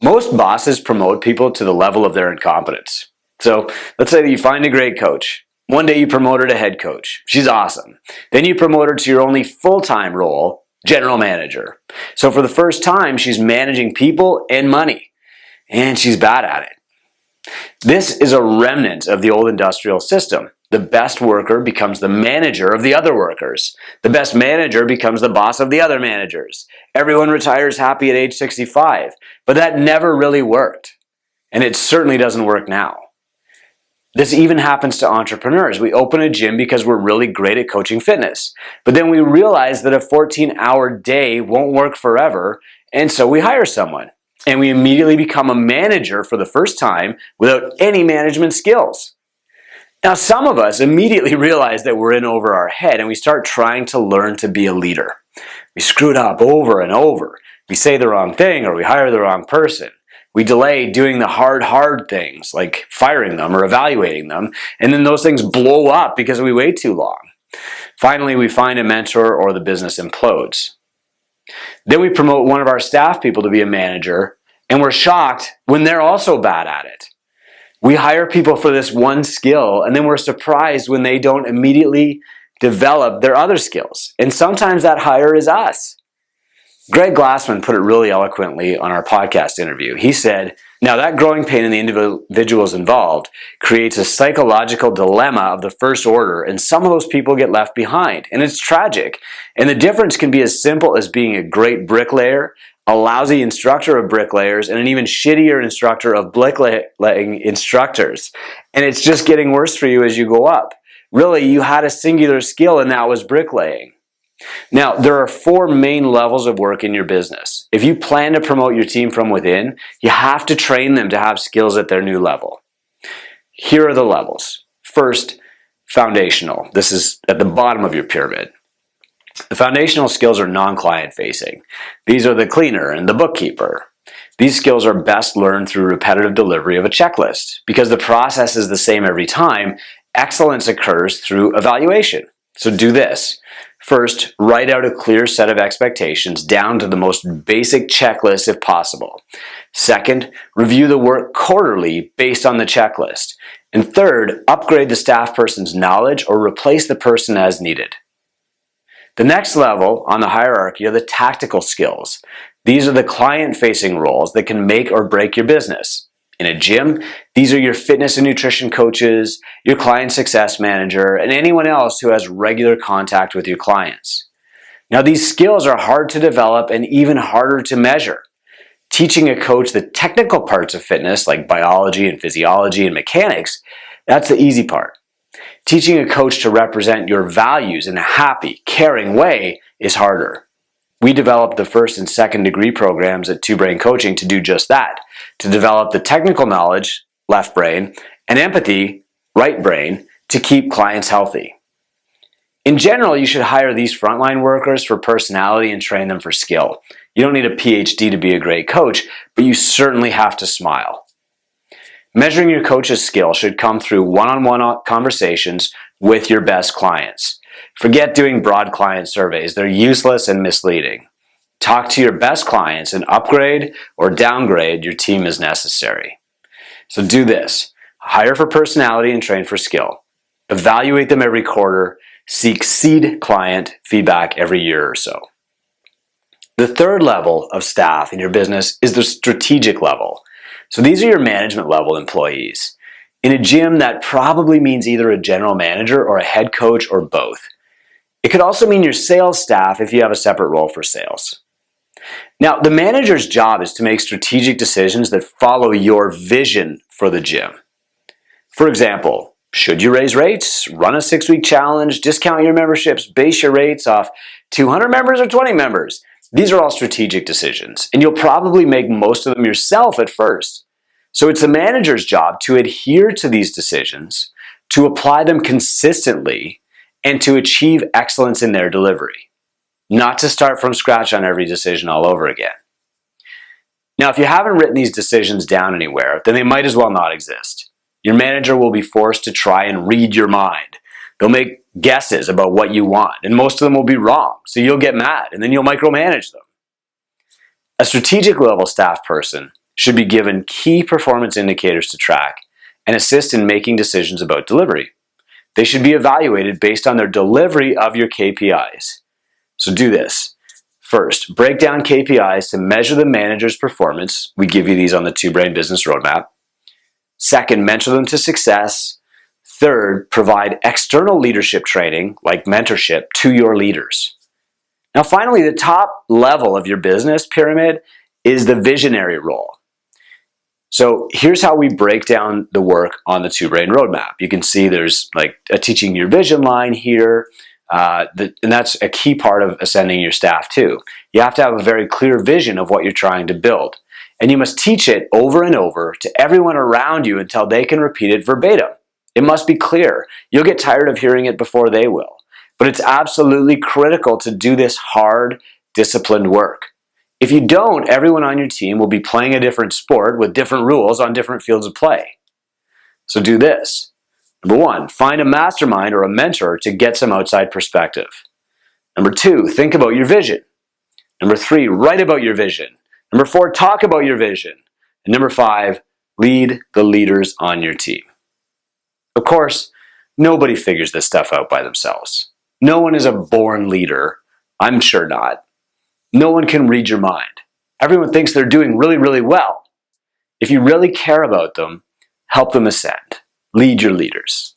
Most bosses promote people to the level of their incompetence. So let's say that you find a great coach. One day you promote her to head coach. She's awesome. Then you promote her to your only full-time role, general manager. So for the first time, she's managing people and money, and she's bad at it. This is a remnant of the old industrial system. The best worker becomes the manager of the other workers. The best manager becomes the boss of the other managers. Everyone retires happy at age 65, but that never really worked. And it certainly doesn't work now. This even happens to entrepreneurs. We open a gym because we're really great at coaching fitness, but then we realize that a 14-hour day won't work forever, and so we hire someone. And we immediately become a manager for the first time without any management skills. Now, some of us immediately realize that we're in over our head and we start trying to learn to be a leader. We screw it up over and over. We say the wrong thing or we hire the wrong person. We delay doing the hard things like firing them or evaluating them, and then those things blow up because we wait too long. Finally, we find a mentor or the business implodes. Then we promote one of our staff people to be a manager, and we're shocked when they're also bad at it. We hire people for this one skill, and then we're surprised when they don't immediately develop their other skills. And sometimes that hire is us. Greg Glassman put it really eloquently on our podcast interview. He said, now that growing pain in the individuals involved creates a psychological dilemma of the first order, and some of those people get left behind, and it's tragic. And the difference can be as simple as being a great bricklayer, a lousy instructor of bricklayers, and an even shittier instructor of bricklaying instructors. And it's just getting worse for you as you go up. Really, you had a singular skill, and that was bricklaying. Now, there are 4 main levels of work in your business. If you plan to promote your team from within, you have to train them to have skills at their new level. Here are the levels. First, foundational. This is at the bottom of your pyramid. The foundational skills are non-client facing. These are the cleaner and the bookkeeper. These skills are best learned through repetitive delivery of a checklist. Because the process is the same every time, excellence occurs through evaluation. So do this. First, write out a clear set of expectations down to the most basic checklist if possible. Second, review the work quarterly based on the checklist. And third, upgrade the staff person's knowledge or replace the person as needed. The next level on the hierarchy are the tactical skills. These are the client-facing roles that can make or break your business. In a gym, these are your fitness and nutrition coaches, your client success manager, and anyone else who has regular contact with your clients. Now, these skills are hard to develop and even harder to measure. Teaching a coach the technical parts of fitness, like biology and physiology and mechanics, that's the easy part. Teaching a coach to represent your values in a happy, caring way is harder. We developed the 1st and 2nd degree programs at Two Brain Coaching to do just that, to develop the technical knowledge, left brain, and empathy, right brain, to keep clients healthy. In general, you should hire these frontline workers for personality and train them for skill. You don't need a PhD to be a great coach, but you certainly have to smile. Measuring your coach's skill should come through one-on-one conversations with your best clients. Forget doing broad client surveys. They're useless and misleading. Talk to your best clients and upgrade or downgrade your team as necessary. So do this. Hire for personality and train for skill. Evaluate them every quarter. Seek seed client feedback every year or so. The 3rd level of staff in your business is the strategic level. So these are your management level employees. In a gym, that probably means either a general manager or a head coach or both. It could also mean your sales staff if you have a separate role for sales. Now, the manager's job is to make strategic decisions that follow your vision for the gym. For example, should you raise rates, run a 6-week challenge, discount your memberships, base your rates off 200 members or 20 members? These are all strategic decisions, and you'll probably make most of them yourself at first. So it's the manager's job to adhere to these decisions, to apply them consistently, and to achieve excellence in their delivery. Not to start from scratch on every decision all over again. Now, if you haven't written these decisions down anywhere, then they might as well not exist. Your manager will be forced to try and read your mind. They'll make guesses about what you want, and most of them will be wrong, so you'll get mad, and then you'll micromanage them. A strategic level staff person should be given key performance indicators to track and assist in making decisions about delivery. They should be evaluated based on their delivery of your KPIs. So do this. First, break down KPIs to measure the manager's performance. We give you these on the Two Brain Business Roadmap. Second, mentor them to success. Third, provide external leadership training, like mentorship, to your leaders. Now, finally, the top level of your business pyramid is the visionary role. So here's how we break down the work on the Two Brain Roadmap. You can see there's like a teaching your vision line here. And that's a key part of ascending your staff too. You have to have a very clear vision of what you're trying to build. And you must teach it over and over to everyone around you until they can repeat it verbatim. It must be clear. You'll get tired of hearing it before they will. But it's absolutely critical to do this hard, disciplined work. If you don't, everyone on your team will be playing a different sport with different rules on different fields of play. So do this. Number one, find a mastermind or a mentor to get some outside perspective. Number two, think about your vision. Number three, write about your vision. Number four, talk about your vision. And number five, lead the leaders on your team. Of course, nobody figures this stuff out by themselves. No one is a born leader. I'm sure not. No one can read your mind. Everyone thinks they're doing really, really well. If you really care about them, help them ascend. Lead your leaders.